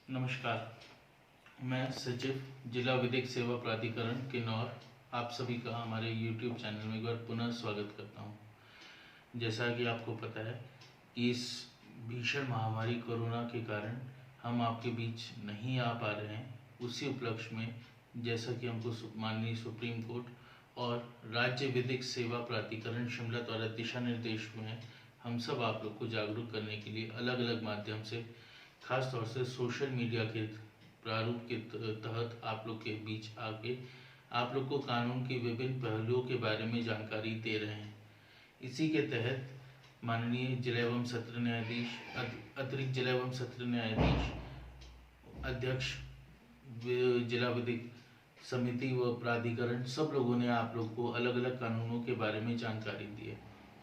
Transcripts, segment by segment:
नमस्कार। मैं सचिव जिला विधिक सेवा प्राधिकरण किन्नौर आप सभी का हमारे YouTube चैनल में एक बार पुनः स्वागत करता हूं। जैसा कि आपको पता है कि इस भीषण महामारी कोरोना के कारण हम आपके बीच नहीं आ पा रहे हैं, उसी उपलक्ष्य में जैसा कि हमको माननीय सुप्रीम कोर्ट और राज्य विधिक सेवा प्राधिकरण शिमला द्वारा दिशा निर्देश में हम सब आप लोग को जागरूक करने के लिए अलग अलग माध्यम से, खास तौर से सोशल मीडिया के प्रारूप के तहत आप लोग के बीच आके आप लोग को कानून के विभिन्न पहलुओं के बारे में जानकारी दे रहे हैं। इसी के तहत माननीय जिला एवं सत्र न्यायाधीश, अतिरिक्त जिला एवं सत्र न्यायाधीश, अध्यक्ष जिला विधिक समिति व प्राधिकरण सब लोगों ने आप लोग को अलग अलग कानूनों के बारे में जानकारी दी है।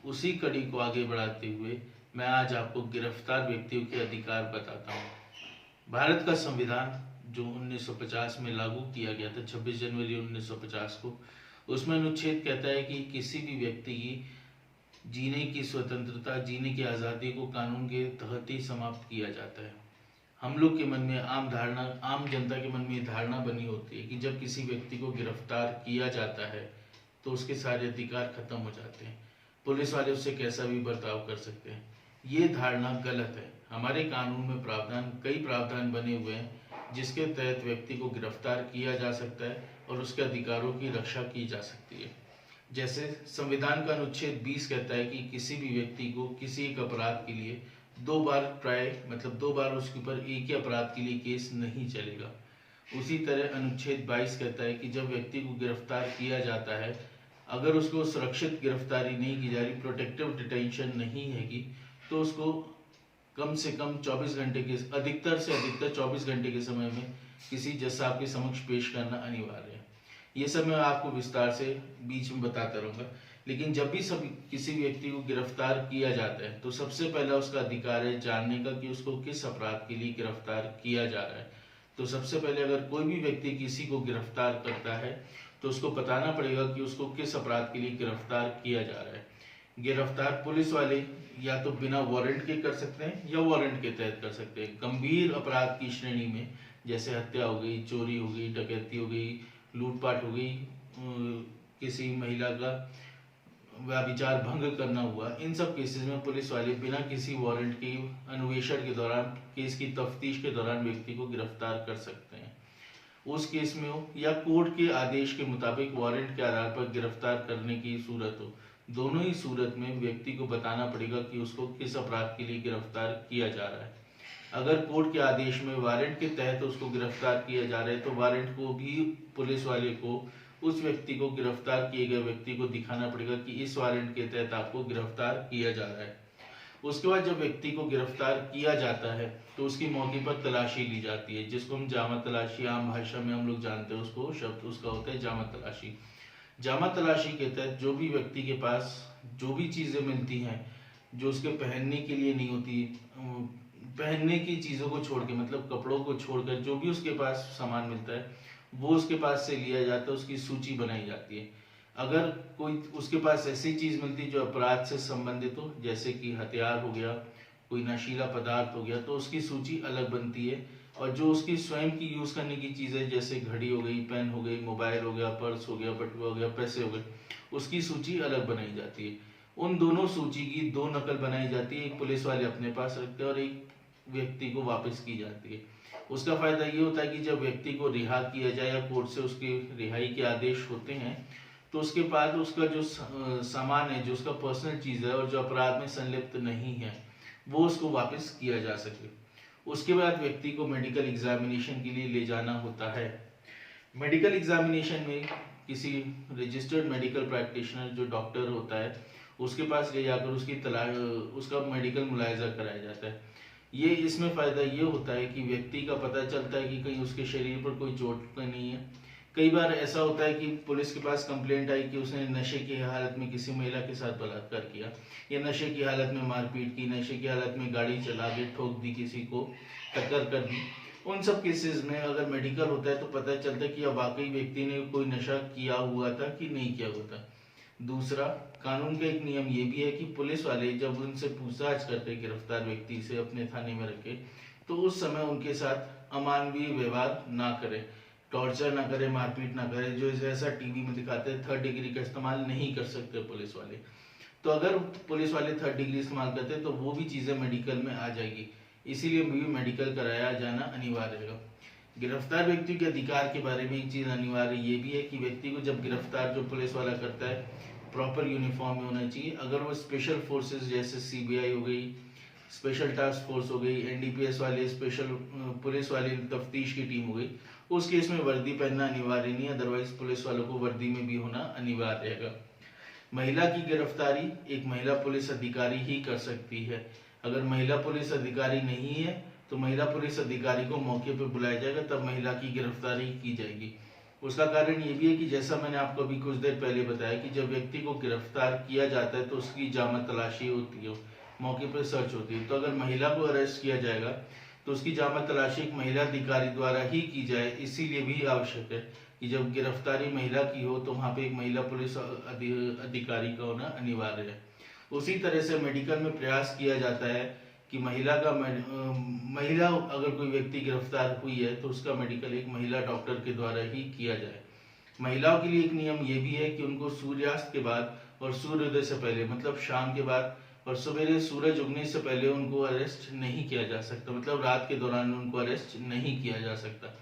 उसी कड़ी को आगे बढ़ाते हुए मैं आज आपको गिरफ्तार व्यक्तियों के अधिकार बताता हूँ। भारत का संविधान जो 1950 में लागू किया गया था, 26 जनवरी 1950 को, उसमें अनुच्छेद कहता है कि किसी भी व्यक्ति की जीने की स्वतंत्रता, जीने की आज़ादी को कानून के तहत ही समाप्त किया जाता है। हम लोग के मन में आम जनता के मन में धारणा बनी होती है कि जब किसी व्यक्ति को गिरफ्तार किया जाता है तो उसके सारे अधिकार खत्म हो जाते हैं, पुलिस वाले उससे कैसा भी बर्ताव कर सकते हैं। ये धारणा गलत है। हमारे कानून में कई प्रावधान बने हुए हैं जिसके तहत व्यक्ति को गिरफ्तार किया जा सकता है और उसके अधिकारों की रक्षा की जा सकती है। जैसे संविधान का अनुच्छेद 20 कहता है कि किसी भी व्यक्ति को किसी एक अपराध के लिए दो बार उसके ऊपर एक ही अपराध के लिए केस नहीं चलेगा। उसी तरह अनुच्छेद 22 कहता है कि जब व्यक्ति को गिरफ्तार किया जाता है, अगर उसको सुरक्षित गिरफ्तारी नहीं की जा रही, प्रोटेक्टिव डिटेंशन नहीं है कि, तो उसको कम से कम 24 घंटे के, अधिकतर से अधिकतर 24 घंटे के समय में किसी जज साहब के समक्ष पेश करना अनिवार्य है। ये सब मैं आपको विस्तार से बीच में बताता रहूँगा। लेकिन जब भी किसी व्यक्ति को गिरफ्तार किया जाता है तो सबसे पहला उसका अधिकार है जानने का कि उसको किस अपराध के लिए गिरफ्तार किया जा रहा है। तो सबसे पहले अगर कोई भी व्यक्ति किसी को गिरफ्तार करता है तो उसको बताना पड़ेगा कि उसको किस अपराध के लिए गिरफ्तार किया जा रहा है। गिरफ्तार पुलिस वाले या तो बिना वारंट के कर सकते हैं या वारंट के तहत कर सकते हैं। गंभीर अपराध की श्रेणी में जैसे हत्या हो गई, चोरी हो गई, डकैती हो गई, लूटपाट हो गई, किसी महिला का व्यभिचार भंग करना हुआ, इन सब केसेस में पुलिस वाले बिना किसी वारंट के अन्वेषण के दौरान, केस की तफ्तीश के दौरान व्यक्ति को गिरफ्तार कर सकते हैं। उस केस में हो या कोर्ट के आदेश के मुताबिक वारंट के आधार पर गिरफ्तार करने की सूरत हो, दोनों ही सूरत में व्यक्ति को बताना पड़ेगा कि उसको किस अपराध के लिए गिरफ्तार किया जा रहा है। अगर कोर्ट के आदेश में वारंट के तहत उसको गिरफ्तार किया जा रहा है तो वारंट को भी पुलिस वाले को उस व्यक्ति को, गिरफ्तार किए गए व्यक्ति को दिखाना पड़ेगा कि इस वारंट के तहत आपको गिरफ्तार किया जा रहा है। उसके बाद जब व्यक्ति को गिरफ्तार किया जाता है तो उसकी मौके पर तलाशी ली जाती है, जिसको हम जामा तलाशी, आम भाषा में हम लोग जानते हैं उसको, शब्द उसका होता है जामा तलाशी। जामा तलाशी के तहत जो भी व्यक्ति के पास जो भी चीज़ें मिलती हैं जो उसके पहनने के लिए नहीं होती, पहनने की चीज़ों को छोड़ के, मतलब कपड़ों को छोड़कर जो भी उसके पास सामान मिलता है वो उसके पास से लिया जाता है, उसकी सूची बनाई जाती है। अगर कोई उसके पास ऐसी चीज़ मिलती है जो अपराध से संबंधित हो, जैसे कि हथियार हो गया, कोई नशीला पदार्थ हो गया, तो उसकी सूची अलग बनती है। और जो उसकी स्वयं की यूज़ करने की चीज़ें जैसे घड़ी हो गई, पेन हो गई, मोबाइल हो गया, पर्स हो गया, बटुआ हो गया, पैसे हो गए, उसकी सूची अलग बनाई जाती है। उन दोनों सूची की 2 नकल बनाई जाती है, एक पुलिस वाले अपने पास रखते हैं और एक व्यक्ति को वापस की जाती है। उसका फायदा ये होता है कि जब व्यक्ति को रिहा किया जाए या कोर्ट से उसकी रिहाई के आदेश होते हैं तो उसके बाद उसका जो सामान है, जो उसका पर्सनल चीज़ है और जो अपराध में संलिप्त नहीं है, वो उसको वापस किया जा सके। उसके बाद व्यक्ति को मेडिकल एग्जामिनेशन के लिए ले जाना होता है। मेडिकल एग्जामिनेशन में किसी रजिस्टर्ड मेडिकल प्रैक्टिशनर जो डॉक्टर होता है उसके पास ले जाकर उसका मेडिकल मुलायजा कराया जाता है। ये इसमें फ़ायदा ये होता है कि व्यक्ति का पता चलता है कि कहीं उसके शरीर पर कोई चोट तो नहीं है। कई बार ऐसा होता है कि पुलिस के पास कंप्लेंट आई कि उसने नशे की हालत में किसी महिला के साथ बलात्कार किया, या नशे की हालत में मारपीट की, नशे की हालत में गाड़ी चला के ठोक दी, किसी को टक्कर कर दी। उन सब केसेस में अगर मेडिकल होता है तो पता चलता है कि अब वाकई व्यक्ति ने कोई नशा किया हुआ था कि नहीं किया हुआ था। दूसरा, कानून का एक नियम ये भी है कि पुलिस वाले जब उनसे पूछताछ करते गिरफ्तार व्यक्ति से अपने थाने में रखे तो उस समय उनके साथ अमानवीय व्यवहार ना करें, टॉर्चर ना करें, मारपीट ना करें। जो जैसा टीवी में दिखाते हैं, 3rd डिग्री का इस्तेमाल नहीं कर सकते पुलिस वाले। तो अगर पुलिस वाले 3rd डिग्री इस्तेमाल करते हैं तो वो भी चीज़ें मेडिकल में आ जाएगी, इसीलिए भी मेडिकल कराया जाना अनिवार्य है। गिरफ्तार व्यक्ति के अधिकार के बारे में एक चीज़ अनिवार्य ये भी है कि व्यक्ति को जब गिरफ्तार जो पुलिस वाला करता है, प्रॉपर यूनिफॉर्म में होना चाहिए। अगर वो स्पेशल फोर्सेस जैसे सीबीआई हो गई, स्पेशल टास्क फोर्स हो गई, एनडीपीएस वाले, स्पेशल पुलिस वाली तफ्तीश की टीम हो गई, उस केस में वर्दी पहनना अनिवार्य नहीं है, अदरवाइज पुलिस वालों को वर्दी में भी होना अनिवार्य है। महिला की गिरफ्तारी एक महिला पुलिस अधिकारी ही कर सकती है। अगर महिला पुलिस अधिकारी नहीं है तो महिला पुलिस अधिकारी को मौके पर बुलाया जाएगा, तब महिला की गिरफ्तारी की जाएगी। उसका कारण ये भी है कि जैसा मैंने आपको अभी कुछ देर पहले बताया कि जब व्यक्ति को गिरफ्तार किया जाता है तो उसकी जामा तलाशी होती है, मौके पर सर्च होती है। तो अगर महिला को अरेस्ट किया जाएगा तो उसकी जामा तलाशी एक महिला अधिकारी द्वारा ही की जाए। इसीलिए भी आवश्यक है कि जब गिरफ्तारी महिला की हो तो वहाँ पे एक महिला पुलिस अधिकारी का होना अनिवार्य है। उसी तरह से मेडिकल में प्रयास किया जाता है कि महिला अगर कोई व्यक्ति गिरफ्तार हुई है तो उसका मेडिकल एक महिला डॉक्टर के द्वारा ही किया जाए। महिलाओं के लिए एक नियम ये भी है कि उनको सूर्यास्त के बाद और सूर्योदय से पहले, मतलब शाम के बाद और सवेरे सूरज उगने से पहले उनको अरेस्ट नहीं किया जा सकता, मतलब रात के दौरान उनको अरेस्ट नहीं किया जा सकता।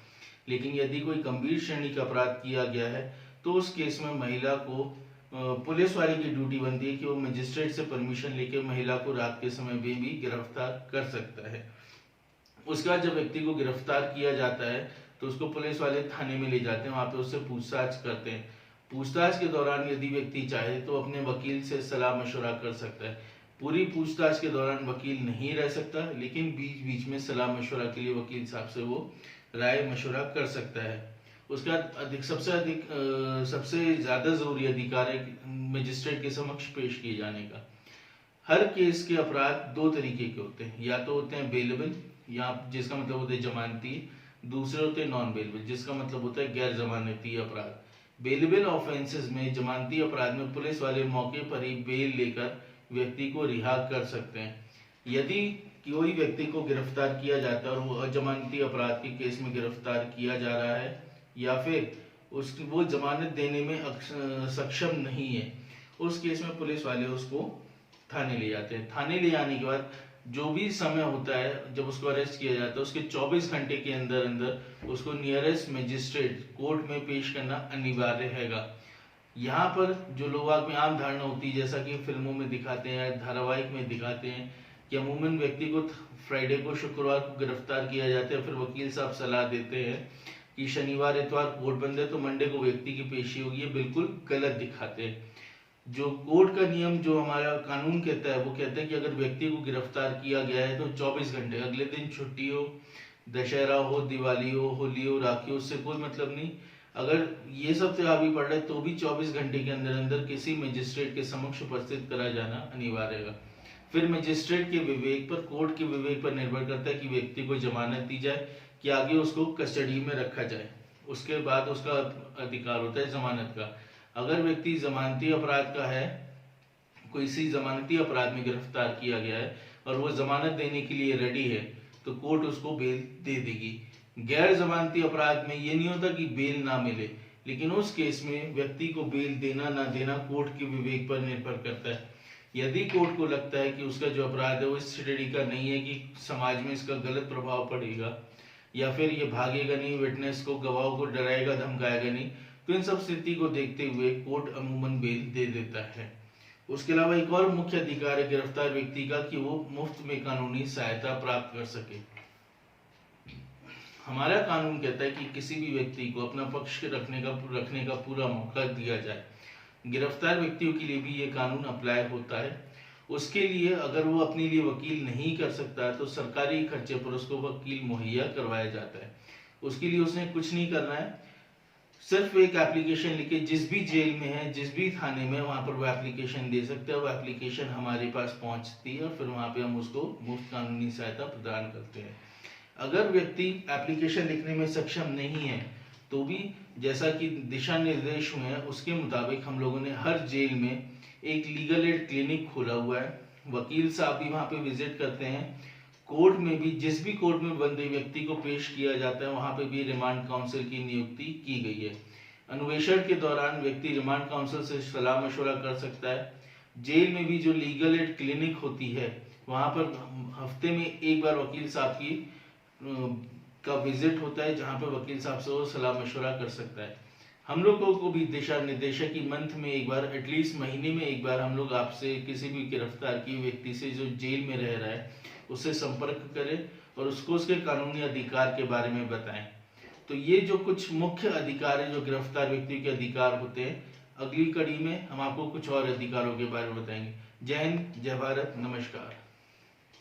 लेकिन यदि कोई गंभीर श्रेणी का अपराध किया गया है तो उस केस में महिला को पुलिस वाले की ड्यूटी बनती है कि वो मजिस्ट्रेट से परमिशन लेके महिला को रात के समय में भी गिरफ्तार कर सकता है। उसके बाद जब व्यक्ति को गिरफ्तार किया जाता है तो उसको पुलिस वाले थाने में ले जाते हैं, वहां पे उससे पूछताछ करते हैं। पूछताछ के दौरान यदि व्यक्ति चाहे तो अपने वकील से सलाह मशवरा कर सकता है। पूरी पूछताछ के दौरान वकील नहीं रह सकता, लेकिन बीच बीच में सलाह मशवरा के लिए वकील साहब से वो राय मशवरा कर सकता है। उसका सबसे ज्यादा जरूरी अधिकार है मजिस्ट्रेट के समक्ष पेश किए जाने का। हर केस के अपराध 2 तरीके के होते हैं, या तो होते हैं बेलेबल, या जिसका मतलब होता है जमानती, दूसरे होते हैं नॉन बेलेबल, जिसका मतलब होता है गैर जमानती अपराध। बेलेबल ऑफेंसेस में, जमानती अपराध में पुलिस वाले मौके पर ही बेल लेकर व्यक्ति को रिहा कर सकते हैं। यदि कोई व्यक्ति को गिरफ्तार किया जाता है और वो अजमानती अपराध के केस में गिरफ्तार किया जा रहा है या फिर वो जमानत देने में सक्षम नहीं है, उस केस में पुलिस वाले उसको थाने ले जाते हैं। थाने ले जाने के बाद जो भी समय होता है जब उसको अरेस्ट किया जाता है, उसके 24 घंटे के अंदर अंदर उसको नियरेस्ट मजिस्ट्रेट कोर्ट में पेश करना अनिवार्य हैगा। यहाँ पर जो लोगों में आम धारणा होती है, जैसा कि फिल्मों में दिखाते हैं, धारावाहिक में दिखाते हैं, कि अमूमन व्यक्ति को फ्राइडे को, शुक्रवार को गिरफ्तार किया जाता है, फिर वकील साहब सलाह देते हैं कि शनिवार इतवार कोर्ट बंद है तो मंडे को व्यक्ति की पेशी होगी। ये बिल्कुल गलत दिखाते हैं। जो कोर्ट का नियम, जो हमारा कानून कहता है, वो कहता है कि अगर व्यक्ति को गिरफ्तार किया गया है तो 24 घंटे, अगले दिन छुट्टी हो, दशहरा हो, दिवाली हो, होली हो, राखी हो, उससे कोई मतलब नहीं। अगर ये सब त्योहार भी पड़ रहे तो भी 24 घंटे के अंदर अंदर किसी मजिस्ट्रेट के समक्ष उपस्थित करा जाना अनिवार्य है। फिर मजिस्ट्रेट के विवेक पर, कोर्ट के विवेक पर निर्भर करता है कि व्यक्ति को जमानत दी जाए कि आगे उसको कस्टडी में रखा जाए। उसके बाद उसका अधिकार होता है जमानत का। अगर व्यक्ति जमानती अपराध का है, किसी जमानती अपराध में गिरफ्तार किया गया है और वो जमानत देने के लिए रेडी है तो कोर्ट उसको बेल दे देगी। गैर जमानती अपराध में ये नहीं होता कि बेल ना मिले, लेकिन उस केस में व्यक्ति को बेल देना ना देना कोर्ट के विवेक पर निर्भर करता है। यदि कोर्ट को लगता है कि उसका जो अपराध है वो इस श्रेणी का नहीं है कि समाज में इसका गलत प्रभाव पड़ेगा, या फिर ये भागेगा नहीं, विटनेस को, गवाहों को डराएगा धमकाएगा नहीं, तो इन सब स्थिति को देखते हुए कोर्ट अमूमन बेल दे देता है। उसके अलावा एक और मुख्य अधिकार है गिरफ्तार व्यक्ति का कि वो मुफ्त में कानूनी सहायता प्राप्त कर सके। हमारा कानून कहता है कि किसी भी व्यक्ति को अपना पक्ष रखने का पूरा मौका दिया जाए। गिरफ्तार व्यक्तियों के लिए भी ये कानून अप्लाई होता है। उसके लिए अगर वो अपने लिए वकील नहीं कर सकता तो सरकारी खर्चे पर उसको वकील मुहैया करवाया जाता है। उसके लिए उसने कुछ नहीं करना है, सिर्फ एक एप्लीकेशन लिखे, जिस भी जेल में है, जिस भी थाने में, वहां पर वो एप्लीकेशन दे सकते हैं। वो एप्लीकेशन हमारे पास पहुंचती है और फिर वहां पे हम उसको मुफ्त कानूनी सहायता प्रदान करते हैं। अगर व्यक्ति एप्लीकेशन लिखने में सक्षम नहीं है तो भी जैसा कि दिशा निर्देश हुए हैं उसके मुताबिक हम लोगों ने हर जेल में एक लीगल एड क्लिनिक खोला हुआ है। वकील साहब भी वहां पे विजिट करते हैं, कोर्ट में भी, जिस भी कोर्ट में बंदे व्यक्ति को पेश किया जाता है, वहां पे भी रिमांड काउंसिल की नियुक्ति की गई है। अन्वेषण के दौरान व्यक्ति रिमांड काउंसिल से सलाह मशवरा कर सकता है। जेल में भी जो लीगल एड क्लिनिक होती है, वहां पर हफ्ते में एक बार वकील साहब की का विजिट होता है, जहां पर वकील साहब से वो सलाह मशवरा कर सकता है। हम लोगों को भी दिशा निर्देशक की मंथ में एक बार, एटलीस्ट महीने में एक बार, हम लोग आपसे किसी भी गिरफ्तार किए व्यक्ति से जो जेल में रह रहा है उससे संपर्क करें और उसको उसके कानूनी अधिकार के बारे में बताएं। तो ये जो कुछ मुख्य अधिकार है, जो गिरफ्तार व्यक्ति के अधिकार होते हैं, अगली कड़ी में हम आपको कुछ और अधिकारों के बारे में बताएंगे। जय हिंद, जय भारत, नमस्कार।